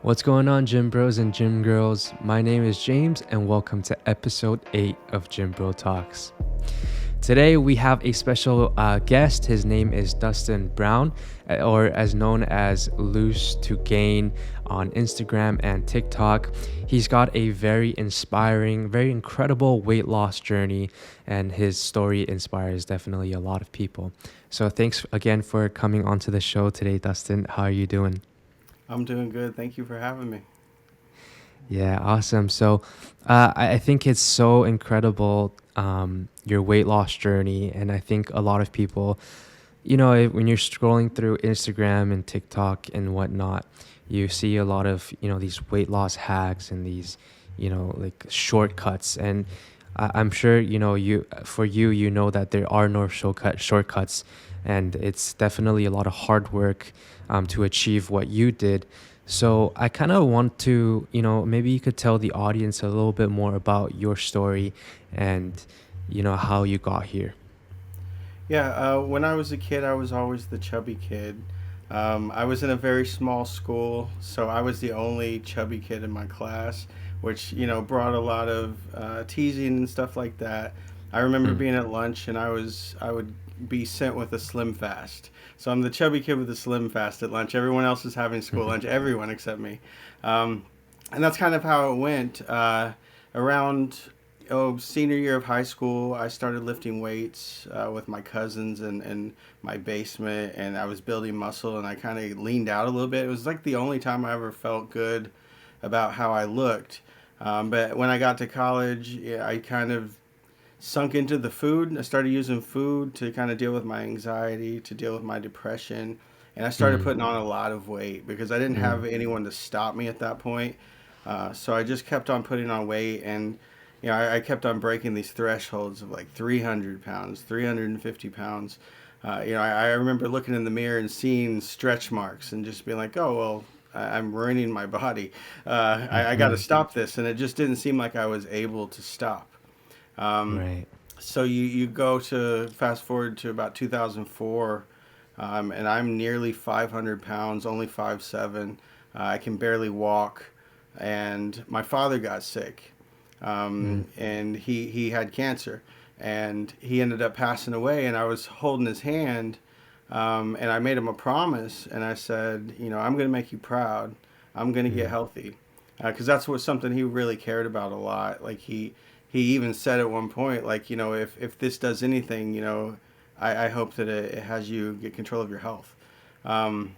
What's going on, gym bros and gym girls? My name is James, and welcome to episode 8 of Gym Bro Talks. Today, we have a special guest. His name is Dustin Brown, or as known as Loose to Gain on Instagram and TikTok. He's got a very inspiring, very incredible weight loss journey, and his story inspires definitely a lot of people. So, thanks again for coming onto the show today, Dustin. How are you doing? I'm doing good. Thank you for having me. Yeah, awesome. So, I think it's so incredible, your weight loss journey. And I think a lot of people, when you're scrolling through Instagram and TikTok and whatnot, you see a lot of, these weight loss hacks and these, like shortcuts. And I'm sure, for you, that there are no shortcuts. And it's definitely a lot of hard work, to achieve what you did. So I kind of want to, maybe you could tell the audience a little bit more about your story and, how you got here. Yeah, when I was a kid, I was always the chubby kid. I was in a very small school, so I was the only chubby kid in my class, which brought a lot of teasing and stuff like that. I remember Mm. being at lunch, and I would be sent with a Slim Fast. So I'm the chubby kid with the Slim Fast at lunch. Everyone else is having school lunch, everyone except me. Um, and that's kind of how it went. Around senior year of high school, I started lifting weights with my cousins and my basement, and I was building muscle, and I kind of leaned out a little bit. It was like the only time I ever felt good about how I looked. But when I got to college, yeah, I kind of sunk into the food. I started using food to kind of deal with my anxiety, to deal with my depression. And I started Mm. putting on a lot of weight because I didn't Mm. have anyone to stop me at that point. So I just kept on putting on weight, and I kept on breaking these thresholds of like 300 pounds, 350 pounds. I remember looking in the mirror and seeing stretch marks and just being like, oh, well, I'm ruining my body. I got to Mm-hmm. stop this. And it just didn't seem like I was able to stop. Um, Right. so you go to fast forward to about 2004, and I'm nearly 500 pounds, only 5'7". I can barely walk, and my father got sick, Mm. and he had cancer, and he ended up passing away. And I was holding his hand, and I made him a promise, and I said, I'm going to make you proud. I'm going to get Mm. healthy, because that's what something he really cared about a lot. Like he even said at one point, like, if this does anything, I hope that it has you get control of your health. Um,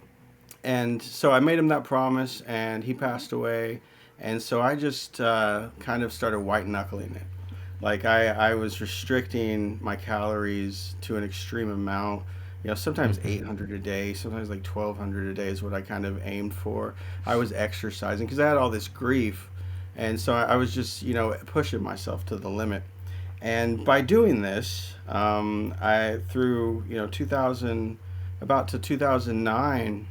and so I made him that promise, and he passed away. And so I just kind of started white knuckling it. Like I was restricting my calories to an extreme amount. Sometimes Mm-hmm. 800 a day, sometimes like 1200 a day is what I kind of aimed for. I was exercising because I had all this grief, and so I was just pushing myself to the limit. And by doing this, I through 2000 about to 2009,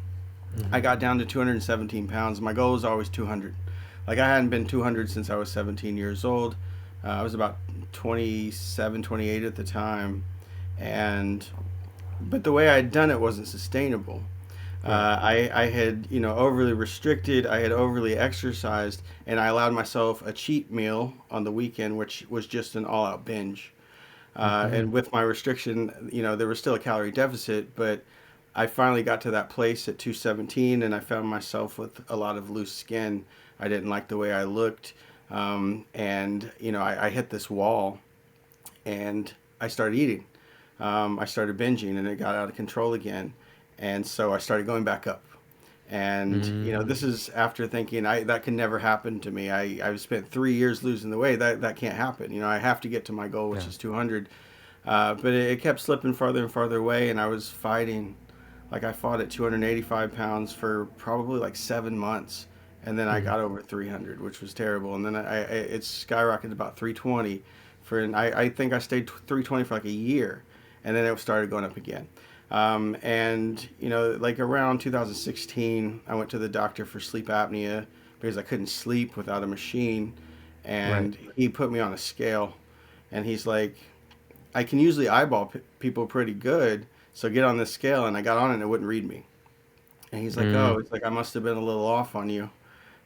I Mm-hmm. got down to 217 pounds. My goal was always 200. Like I hadn't been 200 since I was 17 years old. I was about 27, 28 at the time, and but the way I had done it wasn't sustainable. Right. I had overly restricted. I had overly exercised, and I allowed myself a cheat meal on the weekend, which was just an all-out binge. Mm-hmm. And with my restriction, there was still a calorie deficit, but I finally got to that place at 217, and I found myself with a lot of loose skin. I didn't like the way I looked, and I hit this wall, and I started eating. I started binging, and it got out of control again, and so I started going back up. And Mm. this is after thinking that can never happen to me. I've spent 3 years losing the weight. That can't happen. I have to get to my goal, which Yeah. is 200. But it kept slipping farther and farther away, and I was fighting. Like I fought at 285 pounds for probably like 7 months, and then I Mm. got over 300, which was terrible. And then it skyrocketed about 320 and I think I stayed 320 for like a year, and then it started going up again. And like around 2016, I went to the doctor for sleep apnea because I couldn't sleep without a machine, Right. and he put me on a scale, and he's like, I can usually eyeball people pretty good, so get on this scale. And I got on it and it wouldn't read me. And he's like, Mm. oh, it's like I must have been a little off on you.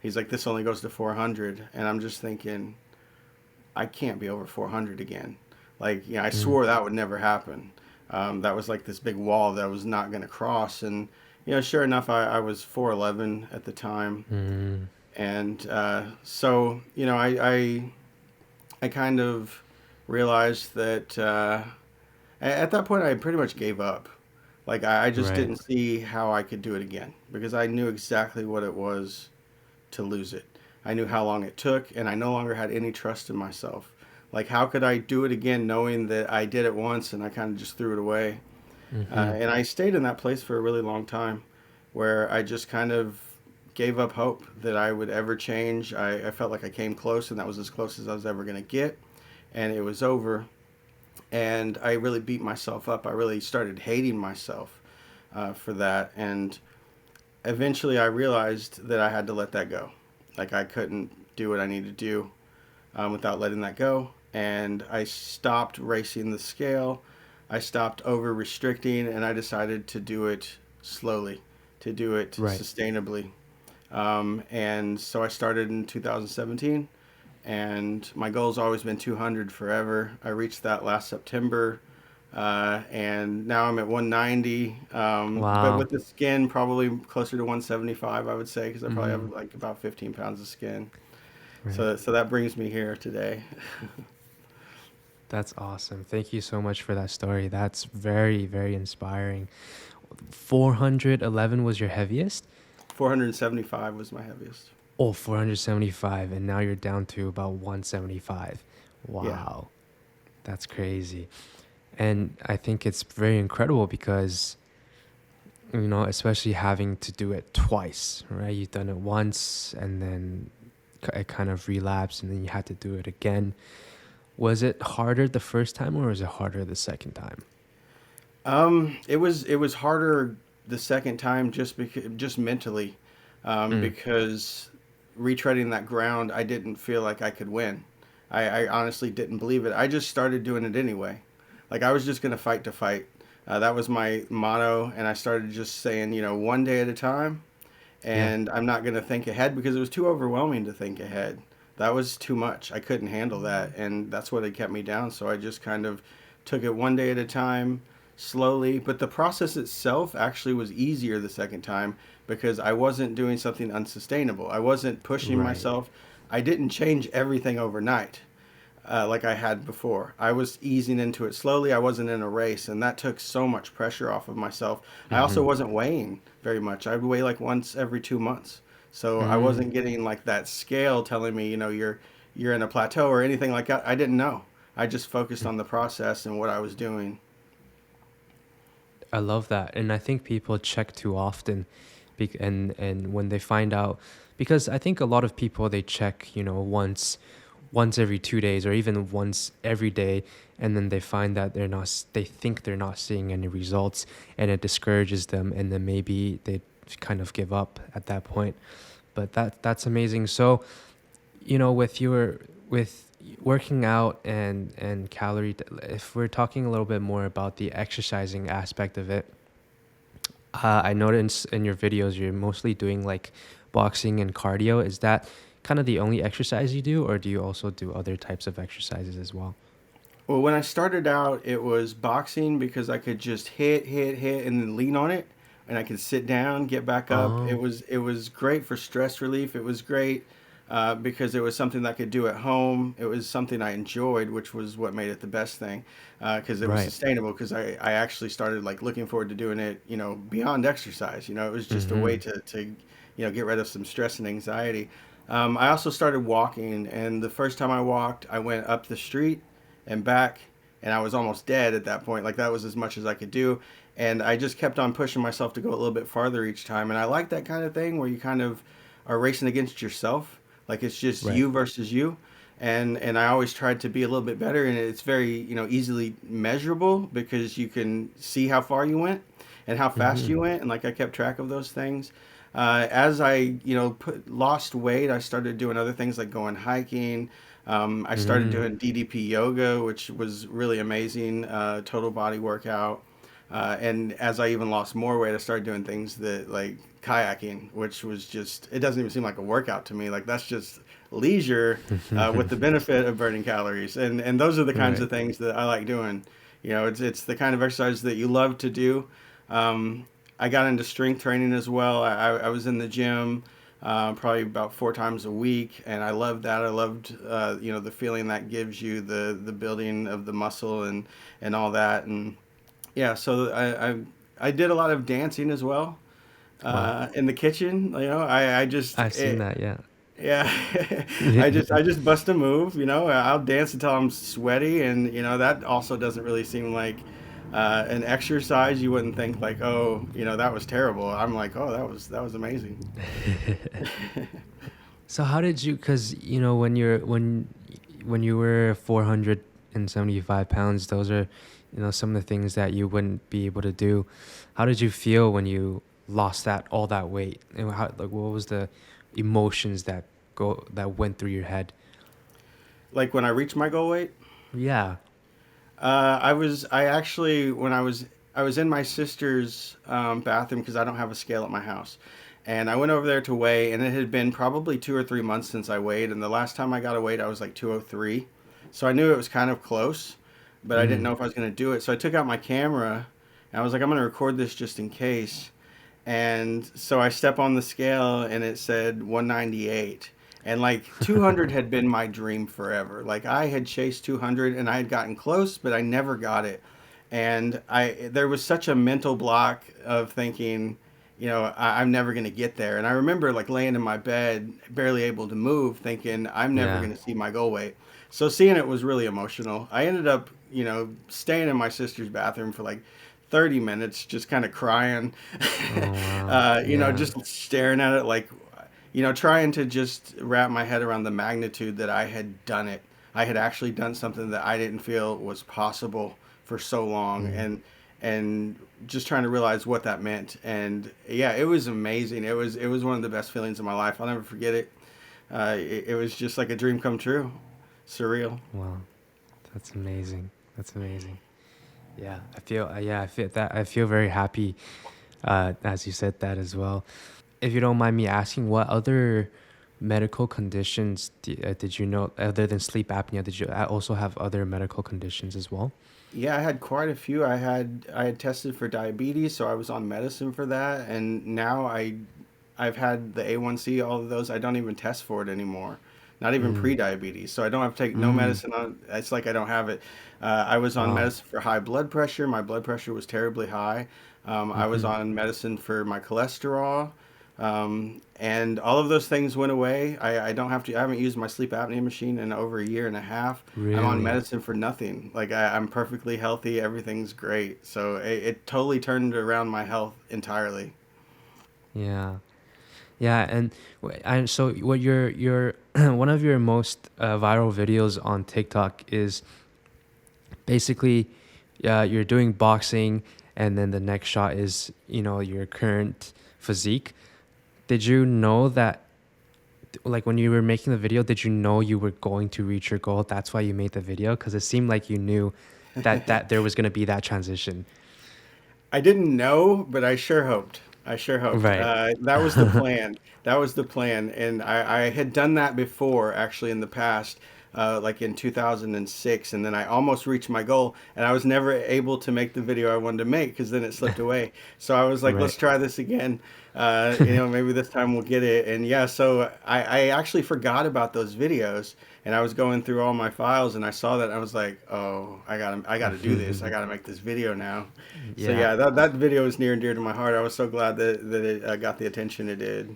He's like, this only goes to 400. And I'm just thinking, I can't be over 400 again. Like, I Mm, swore that would never happen. That was like this big wall that I was not going to cross. And, sure enough, I was 411 at the time. mm, And so, I kind of realized that at that point I pretty much gave up. Like, I just right. didn't see how I could do it again because I knew exactly what it was to lose it. I knew how long it took, and I no longer had any trust in myself. Like, how could I do it again knowing that I did it once and I kind of just threw it away? Mm-hmm. And I stayed in that place for a really long time where I just kind of gave up hope that I would ever change. I felt like I came close, and that was as close as I was ever going to get. And it was over. And I really beat myself up. I really started hating myself for that. And eventually I realized that I had to let that go. Like, I couldn't do what I needed to do without letting that go. And I stopped racing the scale. I stopped over restricting, and I decided to do it slowly, to do it Right. sustainably. And so I started in 2017, and my goal's always been 200 forever. I reached that last September, and now I'm at 190. But Wow. with the skin, probably closer to 175, I would say, because I probably have Mm, like about 15 pounds of skin. right. So that brings me here today. That's awesome. Thank you so much for that story. That's very, very inspiring. 411 was your heaviest? 475 was my heaviest. Oh, 475, and now you're down to about 175. Yeah. Wow. That's crazy. And I think it's very incredible because, especially having to do it twice, right? You've done it once and then it kind of relapsed and then you had to do it again. Was it harder the first time or was it harder the second time? It was harder the second time just mentally, Mm, because retreading that ground, I didn't feel like I could win. I honestly didn't believe it. I just started doing it anyway. Like, I was just gonna fight to fight. That was my motto, and I started just saying, one day at a time, yeah. and I'm not gonna think ahead because it was too overwhelming to think ahead. That was too much. I couldn't handle that, and that's what had kept me down. So I just kind of took it one day at a time, slowly. But the process itself actually was easier the second time because I wasn't doing something unsustainable. I wasn't pushing Right. myself. I didn't change everything overnight like I had before. I was easing into it slowly. I wasn't in a race, and that took so much pressure off of myself. I also Mm-hmm. wasn't weighing very much. I'd weigh like once every 2 months, so I Mm, wasn't getting like that scale telling me, you're in a plateau or anything like that. I didn't know. I just focused mm. on the process and what I was doing. I love that. And I think people check too often and when they find out because I think a lot of people they check, once every 2 days or even once every day and then they find that they think they're not seeing any results and it discourages them and then maybe they kind of give up at that point. But that's amazing. So, with working out and if we're talking a little bit more about the exercising aspect of it, I noticed in your videos you're mostly doing like boxing and cardio. Is that kind of the only exercise you do, or do you also do other types of exercises as well? Well, when I started out, it was boxing because I could just hit, and then lean on it, and I could sit down, get back up. It Oh, was it was great for stress relief. It was great because it was something that I could do at home. It was something I enjoyed, which was what made it the best thing, because it was right. sustainable. Because I actually started like looking forward to doing it, beyond exercise. It was just a way Mm-hmm. to get rid of some stress and anxiety. I also started walking, and the first time I walked, I went up the street and back, and I was almost dead at that point. Like, that was as much as I could do, and I just kept on pushing myself to go a little bit farther each time. And I like that kind of thing where you kind of are racing against yourself, like it's just Right. you versus you. And I always tried to be a little bit better, and it's very easily measurable because you can see how far you went and how fast Mm-hmm. you went, and like I kept track of those things. As I lost weight, I started doing other things like going hiking. I started Mm-hmm. doing DDP yoga, which was really amazing, total body workout. And as I even lost more weight, I started doing things that like kayaking, which was just, it doesn't even seem like a workout to me. Like that's just leisure with the benefit of burning calories. And those are the kinds Right. of things that I like doing. You know, it's the kind of exercise that you love to do. Um, I got into strength training as well. I was in the gym probably about 4 times a week, and I loved that. I loved you know, the feeling that gives you, the building of the muscle and all that. And yeah, so I did a lot of dancing as well Wow. in the kitchen. You know, I just I've seen that, yeah. yeah, I just bust a move. You know, I'll dance until I'm sweaty, and you know that also doesn't really seem like an exercise. You wouldn't think like, oh, you know, that was terrible. I'm like, oh, that was amazing. So how did you, because when you were 475 pounds, those are some of the things that you wouldn't be able to do. How did you feel when you lost all that weight, and how, like, what was the emotions that went through your head? Like when I reached my goal weight. Yeah. I actually, when I was in my sister's bathroom because I don't have a scale at my house. And I went over there to weigh, and it had been probably 2 or 3 months since I weighed. And the last time I got a weight, I was like 203. So I knew it was kind of close, but I didn't Mm. know if I was going to do it. So I took out my camera, and I was like, I'm going to record this just in case. And so I step on the scale and it said 198. And like 200 had been my dream forever. Like I had chased 200 and I had gotten close, but I never got it. And there was such a mental block of thinking, you know, I'm never going to get there. And I remember like laying in my bed, barely able to move, thinking I'm never Yeah. going to see my goal weight. So seeing it was really emotional. I ended up, you know, staying in my sister's bathroom for like 30 minutes, just kind of crying, Oh wow. you know, Yeah. just staring at it, like, you know, trying to just wrap my head around the magnitude that I had done it. I had actually done something that I didn't feel was possible for so long, Mm. and just trying to realize what that meant. And yeah, it was amazing. It was one of the best feelings of my life. I'll never forget it. It was just like a dream come true, surreal. Wow. That's amazing. That's amazing. Yeah, I feel that. I feel very happy, as you said that as well. If you don't mind me asking, what other medical conditions did you know, other than sleep apnea? Did you also have other medical conditions as well? Yeah, I had quite a few. I had tested for diabetes, so I was on medicine for that, and now I've had the A1C, all of those. I don't even test for it anymore. Not even Mm. pre-diabetes. So I don't have to take no Mm. medicine on. It's like I don't have it. I was on Wow. medicine for high blood pressure. My blood pressure was terribly high. I was Mm-hmm. on medicine for my cholesterol. And all of those things went away. I don't have to, I haven't used my sleep apnea machine in over a year and a half. I'm on Really? medicine for nothing. Like I'm perfectly healthy. Everything's great. So it totally turned around my health entirely. Yeah. Yeah, and so what your one of your most viral videos on TikTok is basically, you're doing boxing, and then the next shot is your current physique. Did you know that, like, when you were making the video, did you know you were going to reach your goal? That's why you made the video, because it seemed like you knew that there was going to be that transition. I didn't know, but I sure hoped. I sure hoped. Right. That was the plan. That was the plan. And I had done that before, actually, in the past, like in 2006. And then I almost reached my goal. And I was never able to make the video I wanted to make because then it slipped away. So I was like, let's Right. try this again. You know, maybe this time we'll get it. And yeah, so I actually forgot about those videos. And I was going through all my files and I saw that and I was like, oh, I gotta do this. I gotta make this video now. So Yeah. yeah, that video is near and dear to my heart. I was so glad that it got the attention it did.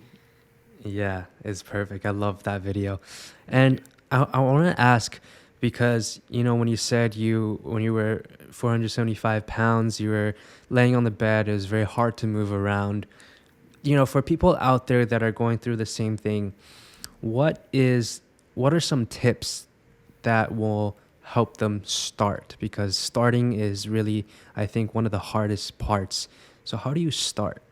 Yeah, it's perfect. I love that video. And I want to ask, because, when you said when you were 475 pounds, you were laying on the bed, it was very hard to move around. For people out there that are going through the same thing, what is, what are some tips that will help them start? Because starting is really, I think, one of the hardest parts. So how do you start?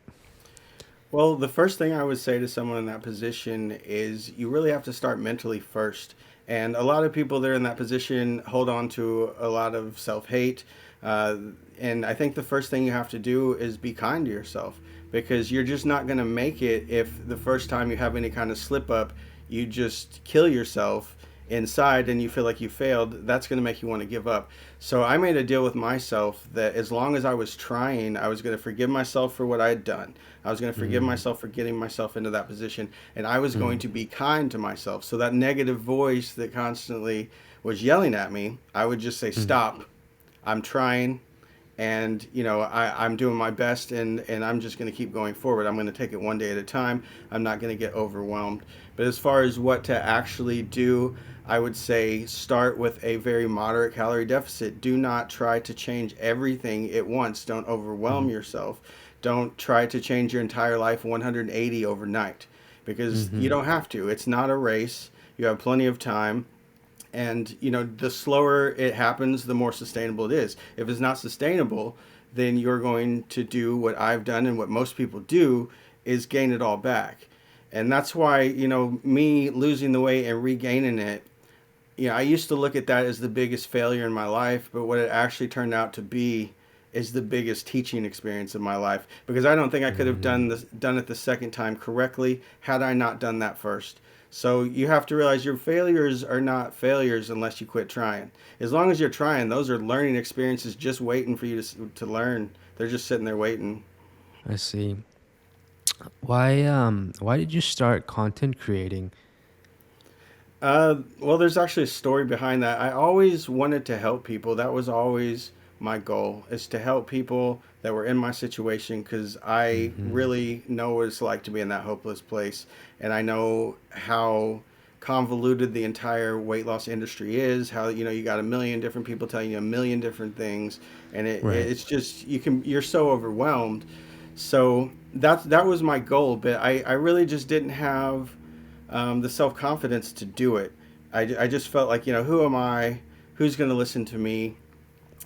Well, the first thing I would say to someone in that position is you really have to start mentally first. And a lot of people that are in that position hold on to a lot of self hate. Uh, and I think the first thing you have to do is be kind to yourself, because you're just not going to make it if the first time you have any kind of slip up, you just kill yourself inside and you feel like you failed. That's going to make you want to give up. So I made a deal with myself that as long as I was trying, I was going to forgive myself for what I had done. I was going to forgive Mm, myself for getting myself into that position, and I was going mm, to be kind to myself. So that negative voice that constantly was yelling at me, I would just say, mm, stop. I'm trying, and I'm doing my best, and I'm just going to keep going forward. I'm going to take it one day at a time. I'm not going to get overwhelmed. But as far as what to actually do, I would say start with a very moderate calorie deficit. Do not try to change everything at once. Don't overwhelm mm, yourself. Don't try to change your entire life 180 overnight, because you mm, don't have to. It's not a race. You have plenty of time, and the slower it happens, the more sustainable it is. If it's not sustainable, then you're going to do what I've done and what most people do, is gain it all back. And that's why, me losing the weight and regaining it, I used to look at that as the biggest failure in my life, but what it actually turned out to be is the biggest teaching experience of my life, because I don't think I could have mm. done it the second time correctly had I not done that first. So you have to realize your failures are not failures unless you quit trying. As long as you're trying, those are learning experiences just waiting for you to learn. They're just sitting there waiting. I see. Why did you start content creating? Well, there's actually a story behind that. I always wanted to help people. That was always my goal, is to help people that were in my situation, because I Mm-hmm. really know what it's like to be in that hopeless place. And I know how convoluted the entire weight loss industry is, how, you got a million different people telling you a million different things. And Right. it's just, you're so overwhelmed. So that was my goal. But I really just didn't have the self confidence to do it. I just felt like, who am I? Who's going to listen to me?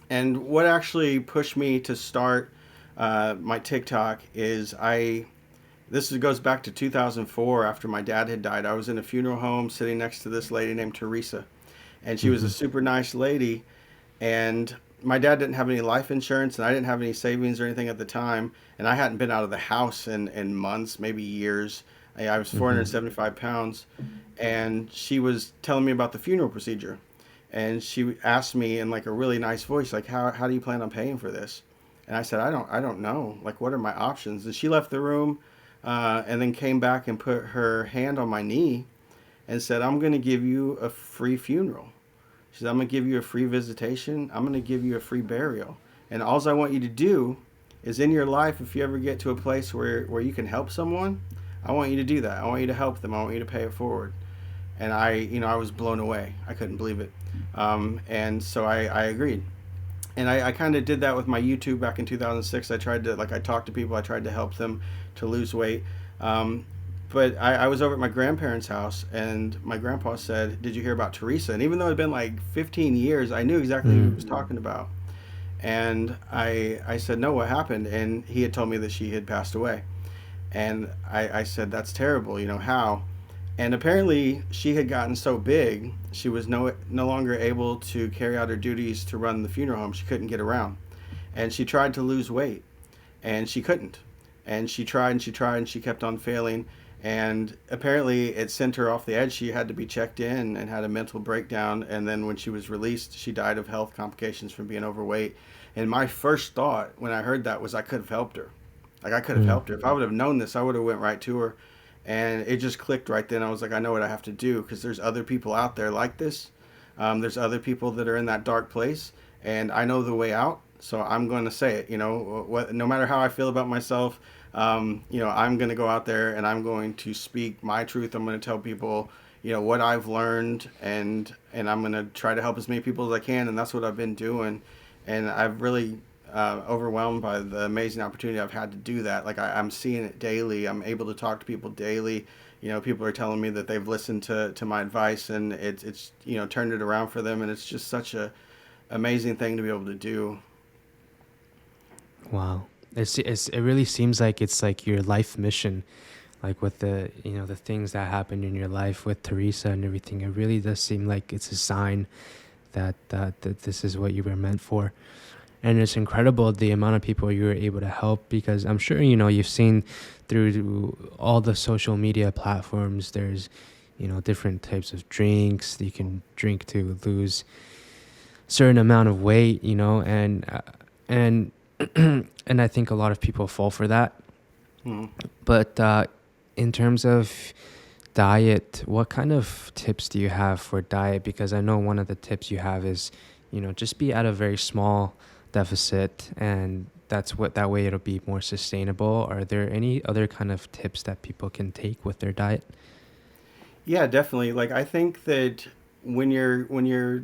And what actually pushed me to start my TikTok is goes back to 2004 after my dad had died. I was in a funeral home sitting next to this lady named Teresa, and she was a Mm-hmm. super nice lady. And my dad didn't have any life insurance, and I didn't have any savings or anything at the time. And I hadn't been out of the house in months, maybe years. I was Mm-hmm. 475 pounds, and she was telling me about the funeral procedure. And she asked me in like a really nice voice, like, how do you plan on paying for this? And I said, I don't know. Like, what are my options? And she left the room, and then came back and put her hand on my knee and said, I'm going to give you a free funeral. She said, I'm going to give you a free visitation. I'm going to give you a free burial. And all I want you to do is, in your life, if you ever get to a place where you can help someone, I want you to do that. I want you to help them. I want you to pay it forward. And I was blown away. I couldn't believe it. And so I agreed. And I kind of did that with my YouTube back in 2006. I tried to, like, I talked to people, I tried to help them to lose weight. Um, but I was over at my grandparents' house, and my grandpa said, "Did you hear about Teresa?" And even though it had been like 15 years, I knew exactly who he was talking about. And I said, "No, what happened?" And he had told me that she had passed away. And I said, "That's terrible. How?" And apparently, she had gotten so big, she was no longer able to carry out her duties to run the funeral home. She couldn't get around, and she tried to lose weight, and she couldn't. And she tried and she tried and she kept on failing. And apparently, it sent her off the edge. She had to be checked in and had a mental breakdown. And then when she was released, she died of health complications from being overweight. And my first thought when I heard that was, I could have helped her. Like, I could have Mm. helped her. If I would have known this, I would have went right to her. And it just clicked right then. I was like, I know what I have to do, because there's other people out there like this. There's other people that are in that dark place, and I know the way out. So I'm going to say it. No matter how I feel about myself, I'm going to go out there and I'm going to speak my truth. I'm going to tell people, what I've learned, and I'm going to try to help as many people as I can. And that's what I've been doing. And I've really overwhelmed by the amazing opportunity I've had to do that. Like, I'm seeing it daily. I'm able to talk to people daily. People are telling me that they've listened to my advice, and it's turned it around for them. And it's just such a amazing thing to be able to do. Wow. It really seems like it's like your life mission, like with the the things that happened in your life with Teresa and everything. It really does seem like it's a sign that this is what you were meant for. and it's incredible the amount of people you were able to help, because I'm sure you've seen through all the social media platforms, there's different types of drinks that you can drink to lose certain amount of weight, and and I think a lot of people fall for that. Hmm. But in terms of diet, what kind of tips do you have for diet? Because I know one of the tips you have is, just be at a very small deficit, and that way it'll be more sustainable. Are there any other kind of tips that people can take with their diet? Yeah, definitely. Like I think that when you're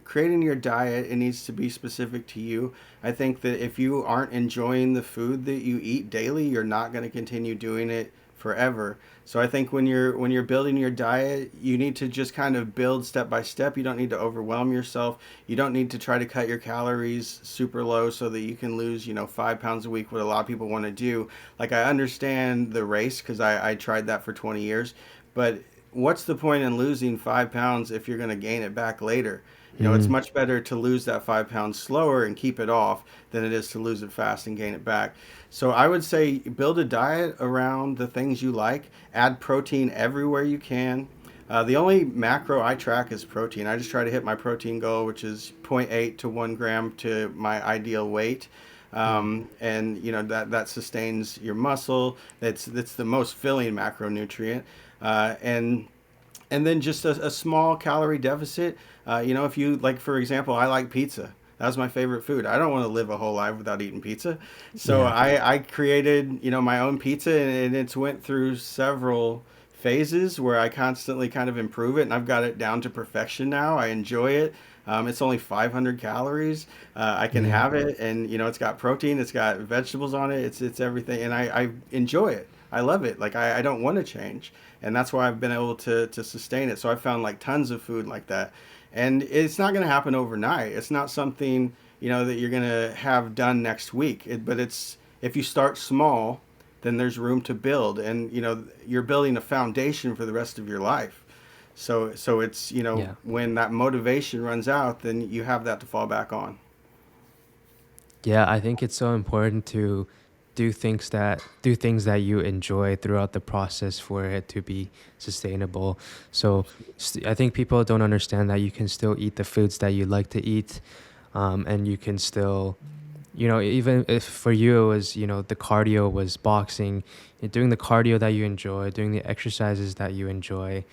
creating your diet, it needs to be specific to you. I think that if you aren't enjoying the food that you eat daily, you're not going to continue doing it forever. So I think when you're building your diet, you need to just kind of build step by step. You don't need to overwhelm yourself. You don't need to try to cut your calories super low so that you can lose, 5 pounds a week, what a lot of people want to do. Like I understand the race because I tried that for 20 years, but what's the point in losing 5 pounds if you're going to gain it back later? It's Mm, much better to lose that 5 pounds slower and keep it off than it is to lose it fast and gain it back. So I would say build a diet around the things you like, add protein everywhere you can. The only macro I track is protein. I just try to hit my protein goal, which is zero point 0.8 to 1 gram to my ideal weight. mm, And that sustains your muscle. That's the most filling macronutrient. And then just a small calorie deficit. If you like, for example, I like pizza. That was my favorite food. I don't want to live a whole life without eating pizza. So yeah. I created, my own pizza, and it's went through several phases where I constantly kind of improve it, and I've got it down to perfection now. I enjoy it. It's only 500 calories. I can Yeah. have it, and it's got protein, it's got vegetables on it, it's everything, and I enjoy it. I love it. Like I don't want to change, and that's why I've been able to sustain it. So I found like tons of food like that, and it's not going to happen overnight. It's not something that you're going to have done next week. But it's if you start small, then there's room to build, and you're building a foundation for the rest of your life. So it's Yeah. when that motivation runs out, then you have that to fall back on. Yeah, I think it's so important to do things that you enjoy throughout the process for it to be sustainable. So I think people don't understand that you can still eat the foods that you like to eat, and you can still, even if for you it was, the cardio was boxing, you're doing the cardio that you enjoy, doing the exercises that you enjoy,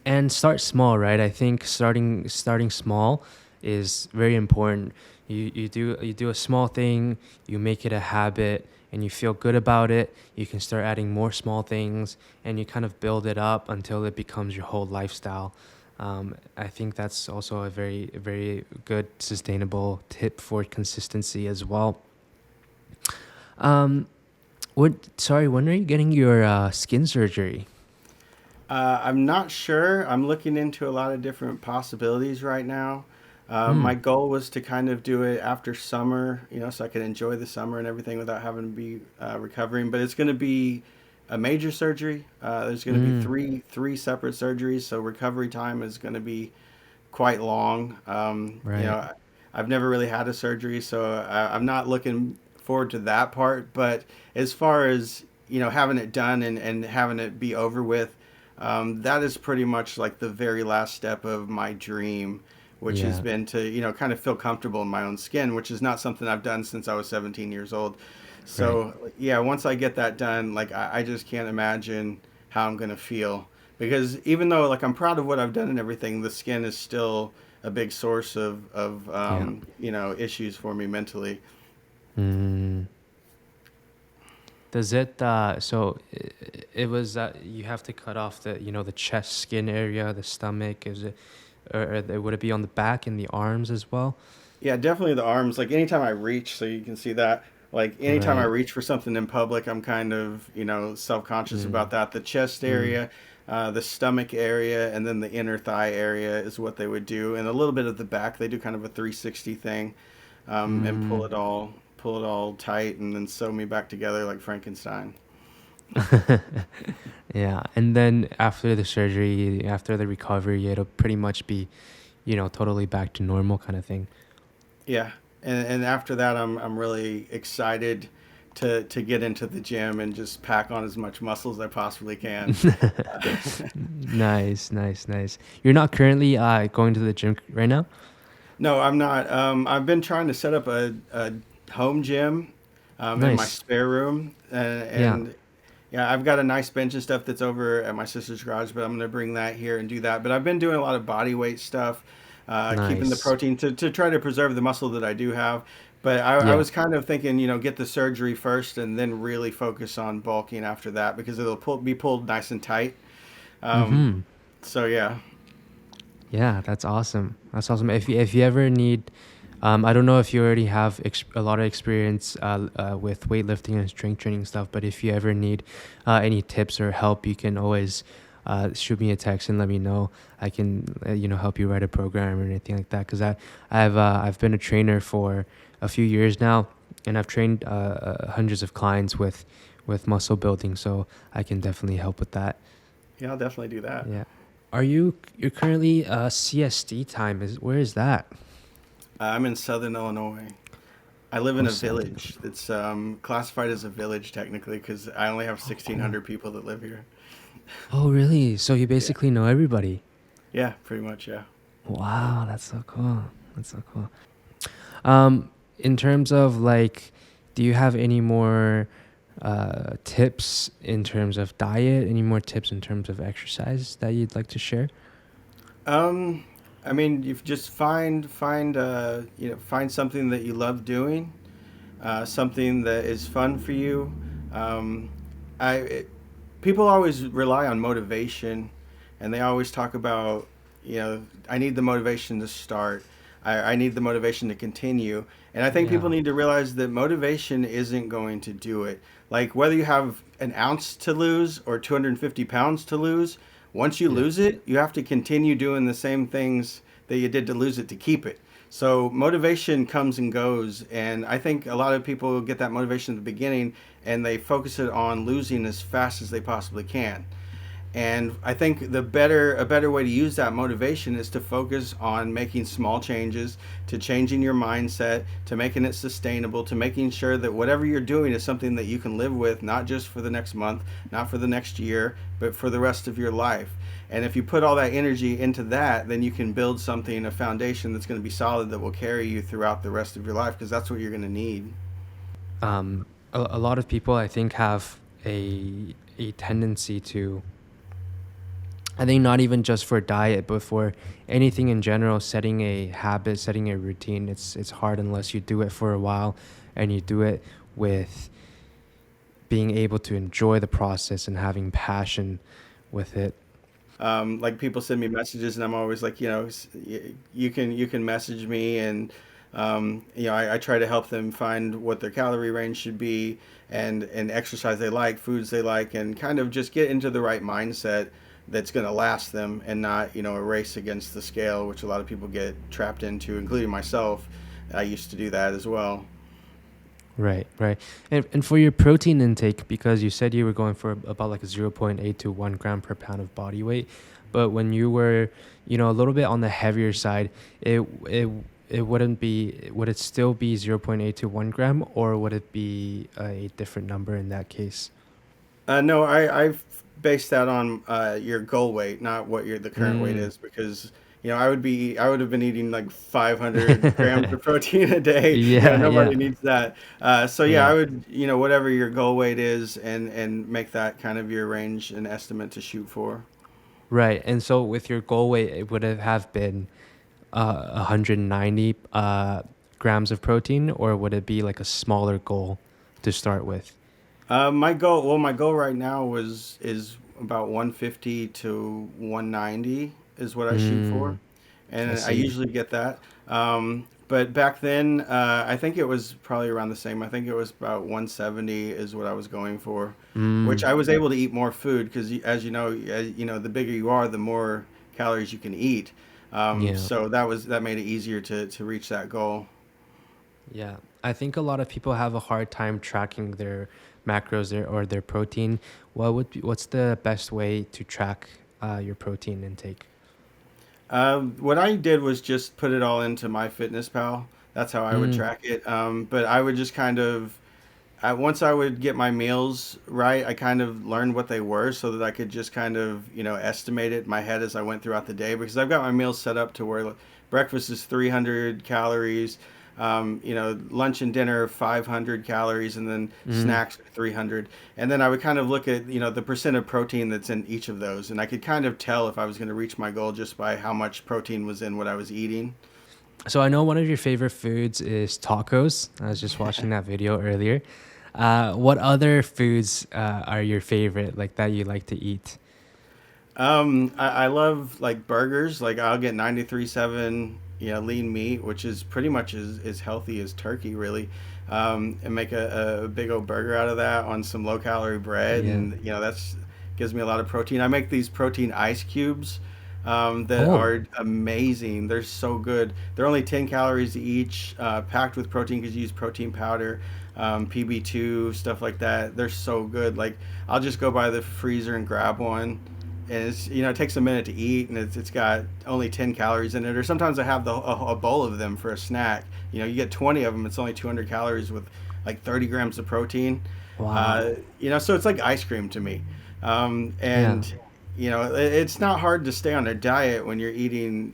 and start small, right? I think starting small is very important. You do a small thing, you make it a habit, and you feel good about it. You can start adding more small things, and you kind of build it up until it becomes your whole lifestyle. I think that's also a very good sustainable tip for consistency as well. Um, when are you getting your skin surgery? I'm not sure. I'm looking into a lot of different possibilities right now. Hmm. My goal was to kind of do it after summer, so I could enjoy the summer and everything without having to be recovering. But it's going to be a major surgery. There's going to be Hmm. three separate surgeries, so recovery time is going to be quite long. Right. I've never really had a surgery, so I'm not looking forward to that part. But as far as having it done and having it be over with, that is pretty much like the very last step of my dream, which has Yeah. been to kind of feel comfortable in my own skin, which is not something I've done since I was 17 years old. Right. So yeah, once I get that done, like I just can't imagine how I'm gonna feel, because even though like I'm proud of what I've done and everything, the skin is still a big source of Yeah. issues for me mentally. Mm. Does it it was you have to cut off the chest skin area, the stomach, is it, or would it be on the back and the arms as well? Yeah, definitely the arms. Like anytime I reach, so you can see that. Like anytime I Right. reach for something in public, I'm kind of self-conscious Mm. about that. The chest Mm. area, the stomach area, and then the inner thigh area is what they would do, and a little bit of the back. They do kind of a 360 thing, and Mm. pull it all tight, and then sew me back together like Frankenstein. Yeah, and then after the surgery, after the recovery, it'll pretty much be, totally back to normal kind of thing. Yeah. and after that, I'm really excited to get into the gym and just pack on as much muscle as I possibly can. Nice, nice, nice. You're not currently going to the gym right now? No, I'm not. I've been trying to set up a home gym in my Nice. spare room, Yeah. and yeah, I've got a nice bench and stuff that's over at my sister's garage, but I'm going to bring that here and do that. But I've been doing a lot of body weight stuff, keeping the Nice. protein to try to preserve the muscle that I do have. But I Yeah. was kind of thinking, get the surgery first and then really focus on bulking after that because be pulled nice and tight. Um, Mm-hmm. so yeah, Yeah, that's awesome. That's awesome. If you ever need, I don't know if you already have a lot of experience with weightlifting and strength training stuff, but if you ever need any tips or help, you can always shoot me a text and let me know. I can help you write a program or anything like that. Because I've been a trainer for a few years now, and I've trained hundreds of clients with muscle building, so I can definitely help with that. yeah, I'll definitely do that. Yeah. You're currently CST time is where is that? I'm in Southern Illinois. I live Oh, in a Southern. village. It's classified as a village technically because I only have Oh, cool. 1,600 people that live here. Oh, really? So you Yeah. basically know everybody. Yeah, pretty much. Yeah. Wow, that's so cool. That's so cool. In terms of like, do you have any more tips in terms of diet? Any more tips in terms of exercise that you'd like to share? Um, I mean, you just find something that you love doing, something that is fun for you. Um, I it, People always rely on motivation, and they always talk about, I need the motivation to start. I need the motivation to continue. And I think people Yeah. need to realize that motivation isn't going to do it. Like whether you have an ounce to lose or 250 pounds to lose, once you Yeah. lose it, you have to continue doing the same things that you did to lose it to keep it. So motivation comes and goes, and I think a lot of people get that motivation at the beginning and they focus it on losing as fast as they possibly can. And I think a better way to use that motivation is to focus on making small changes, to changing your mindset, to making it sustainable, to making sure that whatever you're doing is something that you can live with, not just for the next month, not for the next year, but for the rest of your life. And if you put all that energy into that, then you can build something, a foundation that's going to be solid that will carry you throughout the rest of your life because that's what you're going to need. A lot of people I think have a tendency to, I think not even just for diet, but for anything in general, setting a habit, setting a routine. It's hard unless you do it for a while, and you do it with being able to enjoy the process and having passion with it. Like people send me messages and I'm always like, you can message me and I try to help them find what their calorie range should be and exercise they like, foods they like, and kind of just get into the right mindset that's going to last them and not, a race against the scale, which a lot of people get trapped into, including myself. I used to do that as well. Right, right. And for your protein intake, because you said you were going for about like a 0.8 to 1 gram per pound of body weight, but when you were, a little bit on the heavier side, it it it wouldn't be, would it still be 0.8 to 1 gram, or would it be a different number in that case? No, I've based that on your goal weight, not what the current weight Mm. is, because I would have been eating like 500 grams of protein a day. Yeah, Nobody yeah, needs that. So yeah, yeah. I would, whatever your goal weight is, and make that kind of your range and estimate to shoot for. Right. And so with your goal weight, it would have been 190 grams of protein, or would it be like a smaller goal to start with? My goal right now is about 150 to 190 is what I shoot for, Mm, I and I see. usually get that. But back then, I think it was probably around the same. I think it was about 170 is what I was going for, which Mm, I was able to eat more food because, the bigger you are, the more calories you can eat. yeah. So that made it easier to reach that goal. Yeah. I think a lot of people have a hard time tracking their macros or their protein. What's the best way to track your protein intake? What I did was just put it all into MyFitnessPal. That's how I would Mm. track it. But I would just kind of once I would get my meals right, I kind of learned what they were so that I could just kind of, estimate it in my head as I went throughout the day because I've got my meals set up to where breakfast is 300 calories, lunch and dinner 500 calories, and then Mm. snacks 300. And then I would kind of look at, the percent of protein that's in each of those. And I could kind of tell if I was going to reach my goal just by how much protein was in what I was eating. So I know one of your favorite foods is tacos. I was just watching that video earlier. What other foods are your favorite, like that you like to eat? I love like burgers. Like I'll get 93.7, lean meat, which is pretty much as healthy as turkey, really. And make a big old burger out of that on some low calorie bread, Yeah. and that's gives me a lot of protein. I make these protein ice cubes that Oh, are amazing. They're so good. They're only 10 calories each, packed with protein because you use protein powder, PB2, stuff like that. They're so good. Like I'll just go by the freezer and grab one, and it's it takes a minute to eat, and it's got only 10 calories in it. Or sometimes I have a bowl of them for a snack. You get 20 of them, it's only 200 calories with like 30 grams of protein. wow. So it's like ice cream to me. Yeah. And it's not hard to stay on a diet when you're eating.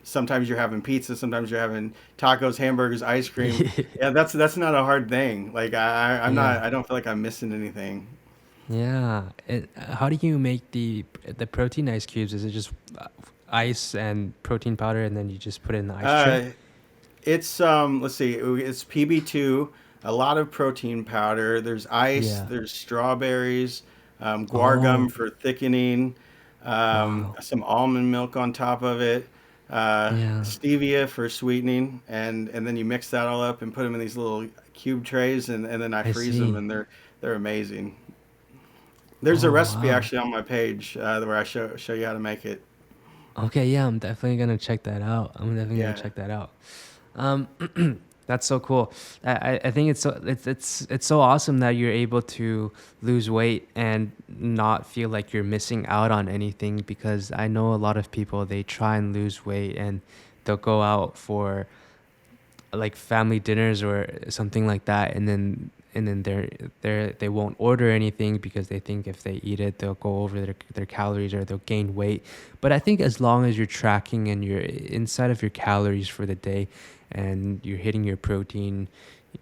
Sometimes you're having pizza, sometimes you're having tacos, hamburgers, ice cream. Yeah, that's not a hard thing. Like I'm Yeah. not. I don't feel like I'm missing anything. Yeah. How do you make the protein ice cubes? Is it just ice and protein powder, and then you just put it in the ice tray? Uh, It's let's see, it's PB2, a lot of protein powder. There's ice, Yeah. there's strawberries, guar Oh, gum for thickening, wow. some almond milk on top of it, Yeah. stevia for sweetening, and then you mix that all up and put them in these little cube trays, and then I I freeze them, see. and they're amazing. There's a Oh, recipe wow. actually on my page where I show you how to make it. Okay, yeah, I'm definitely gonna check that out. I'm definitely gonna Yeah. check that out. Um, that's so cool. I think it's so awesome that you're able to lose weight and not feel like you're missing out on anything because I know a lot of people they try and lose weight and they'll go out for like family dinners or something like that and then they won't order anything because they think if they eat it they'll go over their calories or they'll gain weight. But I think as long as you're tracking and you're inside of your calories for the day and you're hitting your protein,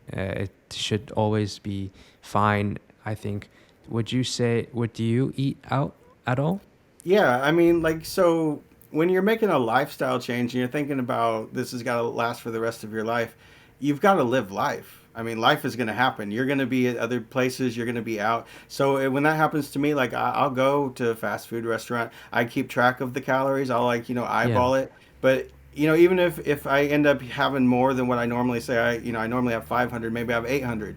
it should always be fine, I think. Would you eat out at all? Yeah, I mean, like, so when you're making a lifestyle change and you're thinking about this has got to last for the rest of your life, you've got to live life. I mean, life is going to happen. You're going to be at other places. You're going to be out. So when that happens to me, like I'll go to a fast food restaurant. I keep track of the calories. I'll like Yeah. eyeball it. But even if I end up having more than what I normally say, I normally have 500. Maybe I have 800.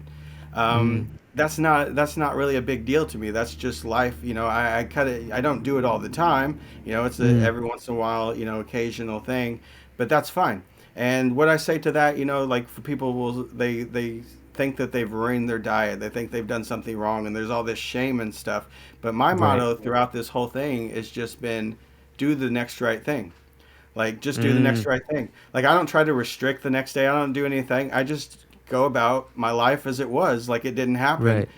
Mm, That's not really a big deal to me. That's just life. I cut it. I don't do it all the time. It's a mm, every once in a while, occasional thing, but that's fine. And what I say to that, like for people will they think that they've ruined their diet. They think they've done something wrong, and there's all this shame and stuff. But my right. motto throughout this whole thing has just been, do the next right thing. Like, just do the next Mm, right thing. Like, I don't try to restrict the next day. I don't do anything. I just go about my life as it was, like it didn't happen. right.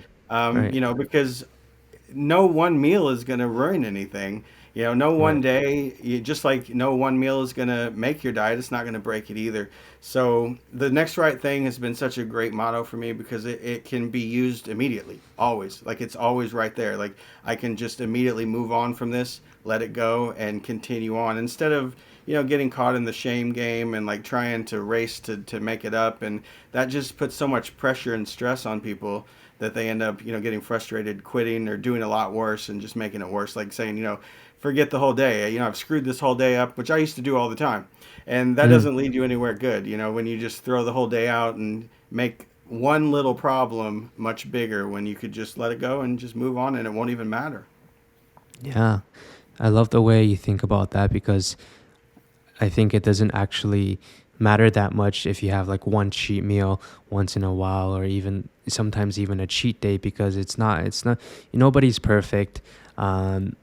Right. Because no one meal is going to ruin anything. No one Right. day, just like no one meal is going to make your diet, it's not going to break it either. So the next right thing has been such a great motto for me because it can be used immediately, always. Like it's always right there. Like I can just immediately move on from this, let it go, and continue on instead of getting caught in the shame game and like trying to race to make it up, and that just puts so much pressure and stress on people that they end up getting frustrated, quitting, or doing a lot worse and just making it worse, like saying forget the whole day. I've screwed this whole day up, which I used to do all the time, and that Mm. doesn't lead you anywhere good. When you just throw the whole day out and make one little problem much bigger when you could just let it go and just move on and it won't even matter. Yeah. I love the way you think about that because I think it doesn't actually matter that much if you have like one cheat meal once in a while or even sometimes even a cheat day because it's not nobody's perfect. Um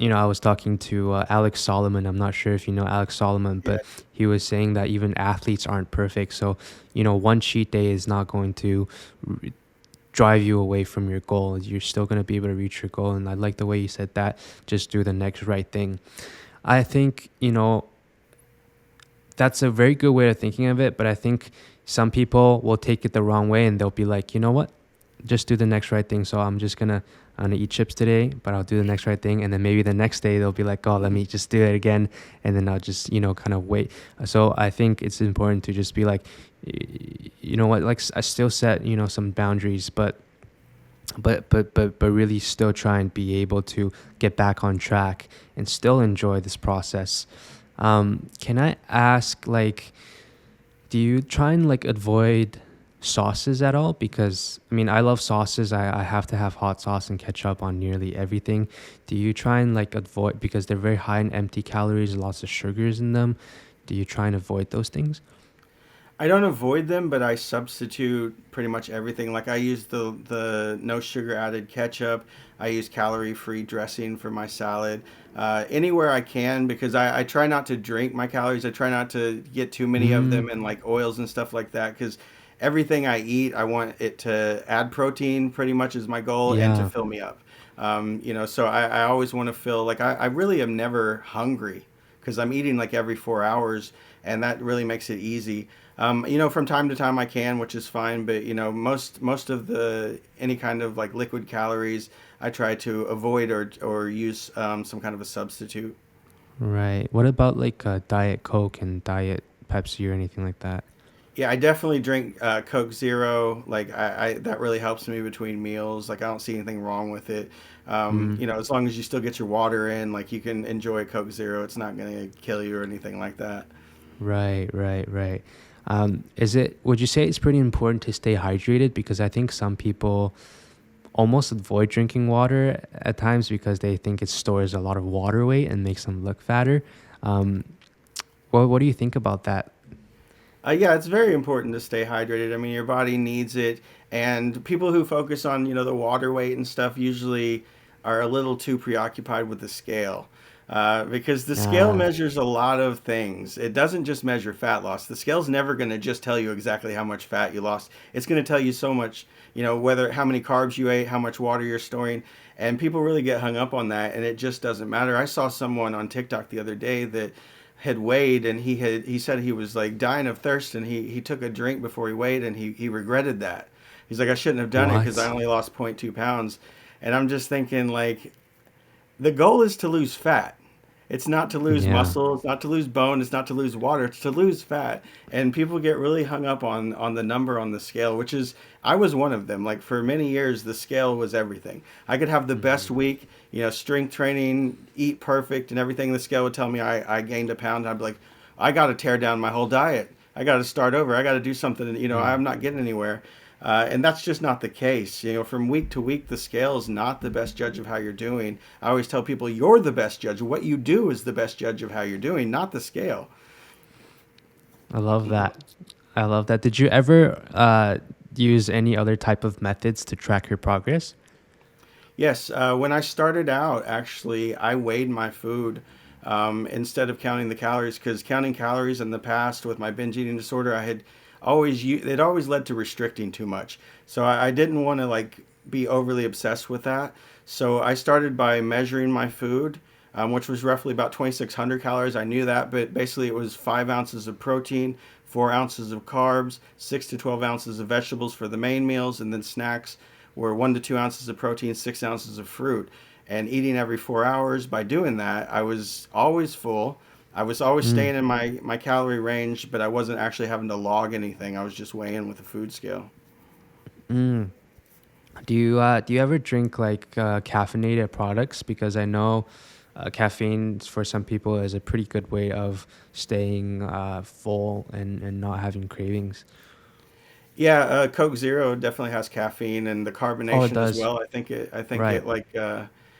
I was talking to Alex Solomon. I'm not sure if you know Alex Solomon, Yeah. but he was saying that even athletes aren't perfect. So, one cheat day is not going to r- drive you away from your goal. You're still going to be able to reach your goal. And I like the way you said that. Just do the next right thing. I think, that's a very good way of thinking of it. But I think some people will take it the wrong way and they'll be like, you know what? Just do the next right thing. So I'm gonna eat chips today, but I'll do the next right thing. And then maybe the next day they'll be like, oh, let me just do it again. And then I'll just, kind of wait. So I think it's important to just be like, you know what, like I still set, some boundaries, but really still try and be able to get back on track and still enjoy this process. Can I ask, like, do you try and like avoid sauces at all? Because I mean, I love sauces. I have to have hot sauce and ketchup on nearly everything. Do you try and like avoid, because they're very high in empty calories, lots of sugars in them? Do you try and avoid those things? I don't avoid them, but I substitute pretty much everything. Like I use the no sugar added ketchup. I use calorie free dressing for my salad. Anywhere I can, because I try not to drink my calories. I try not to get too many of Mm, them and like oils and stuff like that. Because everything I eat, I want it to add protein. Pretty much is my goal, and to yeah. fill me up. So I always want to feel like I really am never hungry because I'm eating like every 4 hours, and that really makes it easy. From time to time I can, which is fine, but most of the any kind of like liquid calories I try to avoid or use some kind of a substitute. Right. What about like Diet Coke and Diet Pepsi or anything like that? Yeah, I definitely drink Coke Zero. Like I that really helps me between meals. Like I don't see anything wrong with it. Mm, As long as you still get your water in, like you can enjoy Coke Zero. It's not going to kill you or anything like that. right, right, right. Would you say it's pretty important to stay hydrated? Because I think some people almost avoid drinking water at times because they think it stores a lot of water weight and makes them look fatter. Um, what do you think about that? Yeah, it's very important to stay hydrated. I mean, your body needs it, and people who focus on the water weight and stuff usually are a little too preoccupied with the scale, because the scale Ah, measures a lot of things. It doesn't just measure fat loss. The scale's never going to just tell you exactly how much fat you lost. It's going to tell you so much, whether how many carbs you ate, how much water you're storing, and people really get hung up on that, and it just doesn't matter. I saw someone on TikTok the other day that had weighed, and he said he was like dying of thirst, and he took a drink before he weighed, and he regretted that. He's like, I shouldn't have done it because I what? only lost 0.2 pounds. And I'm just thinking, like, the goal is to lose fat. It's not to lose Yeah. muscle. It's not to lose bone. It's not to lose water. It's to lose fat. And people get really hung up on the number on the scale, which is I was one of them. Like for many years, the scale was everything. I could have the best Hmm. week, strength training, eat perfect, and everything. The scale would tell me I gained a pound. I'd be like, I got to tear down my whole diet. I got to start over. I got to do something. I'm not getting anywhere. And that's just not the case. From week to week, the scale is not the best judge of how you're doing. I always tell people you're the best judge. What you do is the best judge of how you're doing, not the scale. I love that. I love that. Did you ever use any other type of methods to track your progress? Yes, when I started out, actually, I weighed my food instead of counting the calories because counting calories in the past with my binge eating disorder, it always led to restricting too much. So I didn't want to like be overly obsessed with that. So I started by measuring my food, which was roughly about 2,600 calories. I knew that, but basically it was 5 ounces of protein, 4 ounces of carbs, 6 to 12 ounces of vegetables for the main meals, and then snacks were 1 to 2 ounces of protein, 6 ounces of fruit. And eating every 4 hours, by doing that, I was always full. I was always Mm, staying in my calorie range, but I wasn't actually having to log anything. I was just weighing with a food scale. mm. Do you ever drink like caffeinated products? Because I know caffeine for some people is a pretty good way of staying full and not having cravings. Yeah, Coke Zero definitely has caffeine and the Oh, it carbonation as does. well. I think it Right. like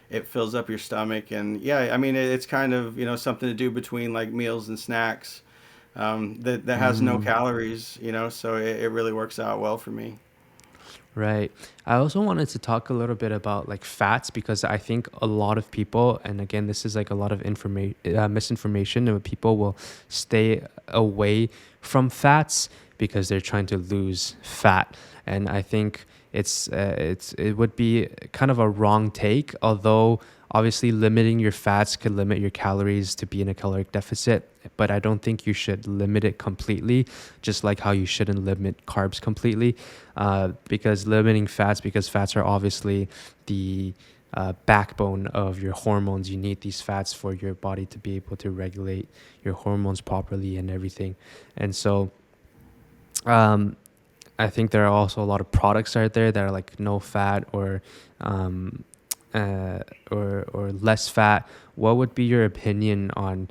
it fills up your stomach, and yeah, I mean it's kind of something to do between like meals and snacks that has no Mm. calories, so it really works out well for me. Right. I also wanted to talk a little bit about like fats because I think a lot of people, and again, this is like a lot of information, misinformation, and people will stay away from fats because they're trying to lose fat, and I think it would be kind of a wrong take. Although obviously limiting your fats could limit your calories to be in a caloric deficit, but I don't think you should limit it completely, just like how you shouldn't limit carbs completely, because limiting fats, because fats are obviously the backbone of your hormones. You need these fats for your body to be able to regulate your hormones properly and everything. And so um, I think there are also a lot of products out there that are like no fat um, uh, or less fat. What would be your opinion on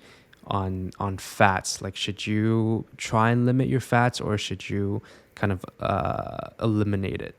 fats? Like, should you try and limit your fats, or should you kind of eliminate it?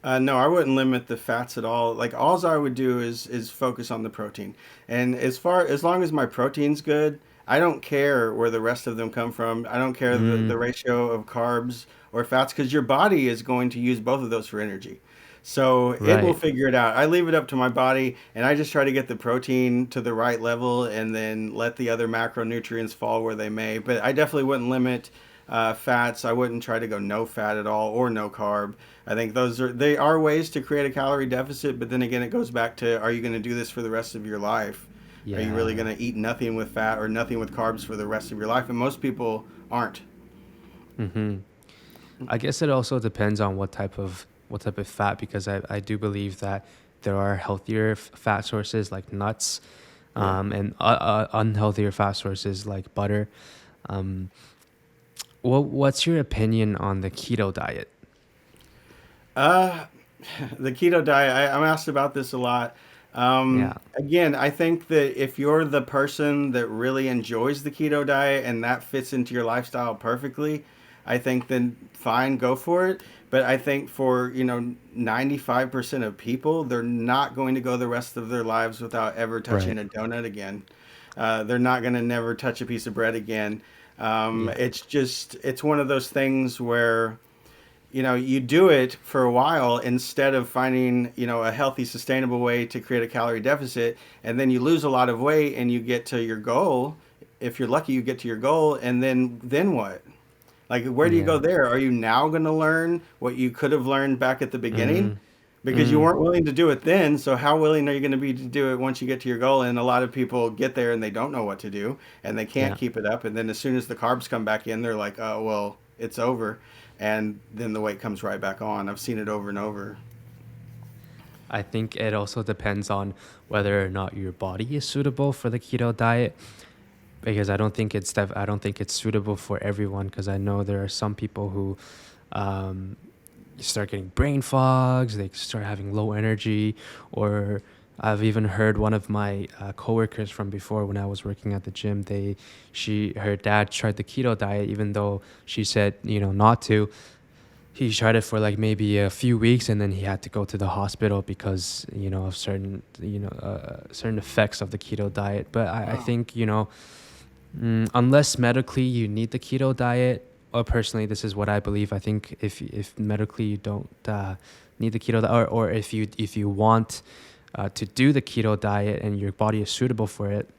No, I wouldn't limit the fats at all. Like all I would do is focus on the protein. And as long as my protein's good, I don't care where the rest of them come from. I don't care the Mm, ratio of carbs or fats because your body is going to use both of those for energy. So it will right. figure it out. I leave it up to my body and I just try to get the protein to the right level and then let the other macronutrients fall where they may. But I definitely wouldn't limit fats. I wouldn't try to go no fat at all or no carb. I think they are ways to create a calorie deficit, but then again, it goes back to are you going to do this for the rest of your life? Are you really Yeah. going to eat nothing with fat or nothing with carbs for the rest of your life? And most people aren't. Hmm. I guess it also depends on what type of fat, because I do believe that there are healthier fat sources like nuts, Yeah. and unhealthier fat sources like butter. Um, what's your opinion on the keto diet? Uh, the keto diet, I'm asked about this a lot. Yeah. Again, I think that if you're the person that really enjoys the keto diet and that fits into your lifestyle perfectly, I think then fine, go for it. But I think for, 95% of people, they're not going to go the rest of their lives without ever touching Right. a donut again. They're not going to never touch a piece of bread again. Yeah. It's one of those things where you do it for a while instead of finding, a healthy, sustainable way to create a calorie deficit. And then you lose a lot of weight and you get to your goal. If you're lucky, you get to your goal. And then what? Like, where do you go Yeah. there? Are you now going to learn what you could have learned back at the beginning? Mm, Because you mm, weren't willing to do it then. So, how willing are you going to be to do it once you get to your goal? And a lot of people get there and they don't know what to do and they can't yeah. keep it up. And then, as soon as the carbs come back in, they're like, oh, well, it's over. And then the weight comes right back on. I've seen it over and over. I think it also depends on whether or not your body is suitable for the keto diet, because I don't think it's suitable for everyone, because I know there are some people who um, start getting brain fogs, they start having low energy, or I've even heard one of my coworkers from before when I was working at the gym. Her dad tried the keto diet, even though she said not to. He tried it for like maybe a few weeks, and then he had to go to the hospital because of certain effects of the keto diet. But I Wow. think unless medically you need the keto diet, or personally, this is what I believe. I think if medically you don't need the keto diet, or if you want to do the keto diet and your body is suitable for it,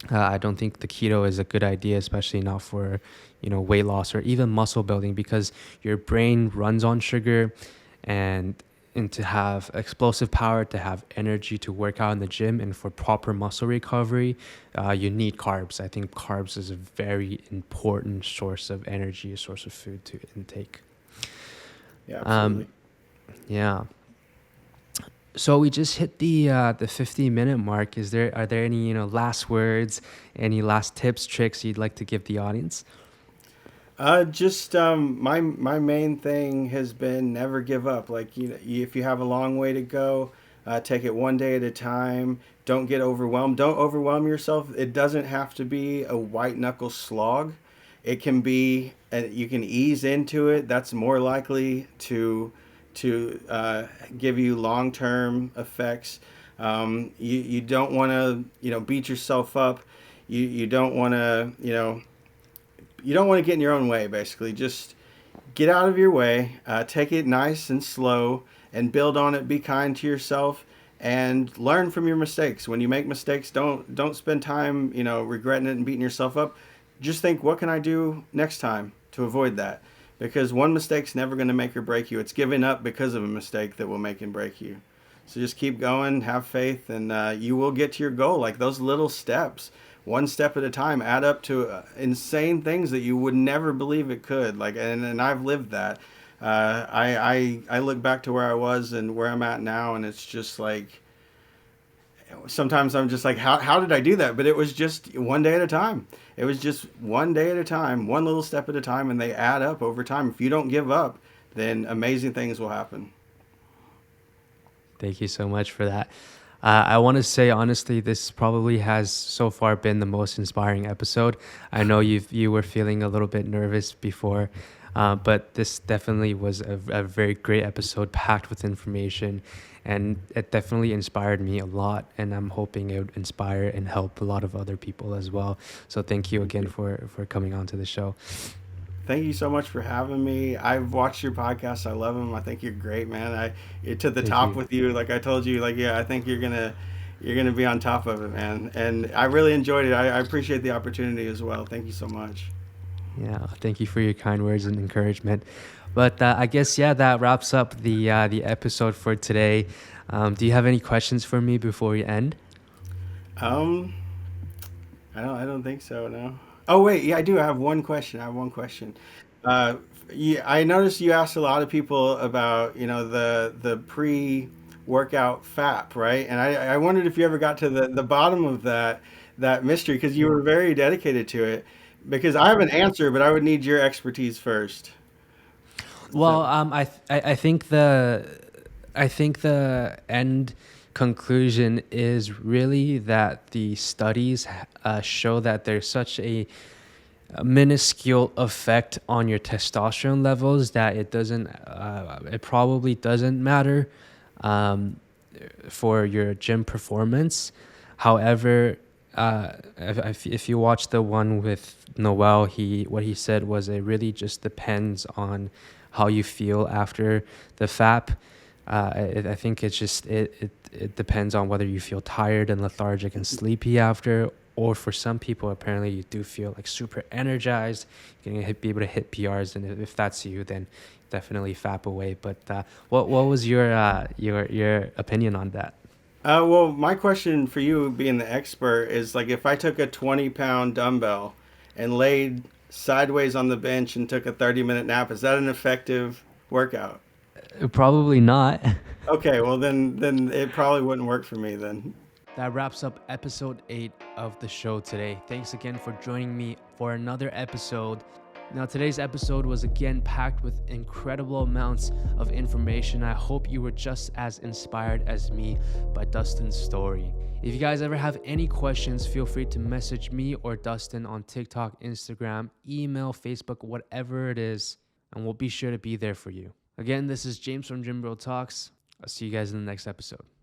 I don't think the keto is a good idea, especially not for weight loss or even muscle building, because your brain runs on sugar, and to have explosive power, to have energy to work out in the gym, and for proper muscle recovery, you need carbs. I think carbs is a very important source of energy, a source of food to intake. Yeah, Um, absolutely. yeah. So we just hit the 50-minute mark. Are there any last words, any last tips, tricks you'd like to give the audience? Just my main thing has been never give up. Like if you have a long way to go, take it one day at a time. Don't get overwhelmed. Don't overwhelm yourself. It doesn't have to be a white knuckle slog. It can be. You can ease into it. That's more likely to give you long term effects. You don't want to beat yourself up. You don't want to you don't want to get in your own way. Basically, just get out of your way, take it nice and slow, and build on it. Be kind to yourself and learn from your mistakes. When you make mistakes, don't spend time, regretting it and beating yourself up. Just think, what can I do next time to avoid that? Because one mistake's never going to make or break you. It's giving up because of a mistake that will make and break you. So just keep going, have faith, and you will get to your goal. Like those little steps, one step at a time, add up to insane things that you would never believe it could. Like, and I've lived that. I look back to where I was and where I'm at now, and it's just like sometimes I'm just like, how did I do that? But it was just one day at a time. It was just one day at a time, one little step at a time, and they add up over time. If you don't give up, then amazing things will happen. Thank you so much for that. I want to say honestly, this probably has so far been the most inspiring episode. I know you were feeling a little bit nervous before, but this definitely was a very great episode, packed with information, and it definitely inspired me a lot. And I'm hoping it would inspire and help a lot of other people as well. So thank you again for coming on to the show. Thank you so much for having me. I've watched your podcast. I love them. I think you're great, man. You're to the Thank top you. with you. Like I told you, like yeah, I think you're gonna be on top of it, man. And I really enjoyed it. I appreciate the opportunity as well. Thank you so much. Yeah, thank you for your kind words and encouragement. But I guess yeah, that wraps up the episode for today. Do you have any questions for me before we end? Um, I don't think so. No. Oh wait, yeah, I do. I have one question. I have one question. Uh, I noticed you asked a lot of people about the pre-workout FAP, right? And I wondered if you ever got to the bottom of that mystery because you were very dedicated to it. Because I have an answer, but I would need your expertise first. Well, So, I think the end conclusion is really that the studies show that there's such a minuscule effect on your testosterone levels that it probably doesn't matter um, for your gym performance. However, if you watch the one with Noel, what he said was it really just depends on how you feel after the FAP. I think it depends on whether you feel tired and lethargic and sleepy after, or for some people, apparently you do feel like super energized, you're gonna be able to hit PRs, and if that's you, then definitely FAP away. But what was your opinion on that? well, my question for you, being the expert, is like if I took a 20-pound dumbbell and laid sideways on the bench and took a 30-minute nap, is that an effective workout? Probably not. Okay, well then it probably wouldn't work for me then. That wraps up episode 8 of the show today. Thanks again for joining me for another episode. Now, today's episode was again packed with incredible amounts of information. I hope you were just as inspired as me by Dustin's story. If you guys ever have any questions, feel free to message me or Dustin on TikTok, Instagram, email, Facebook, whatever it is, and we'll be sure to be there for you. Again, this is James from Gym Bro Talks. I'll see you guys in the next episode.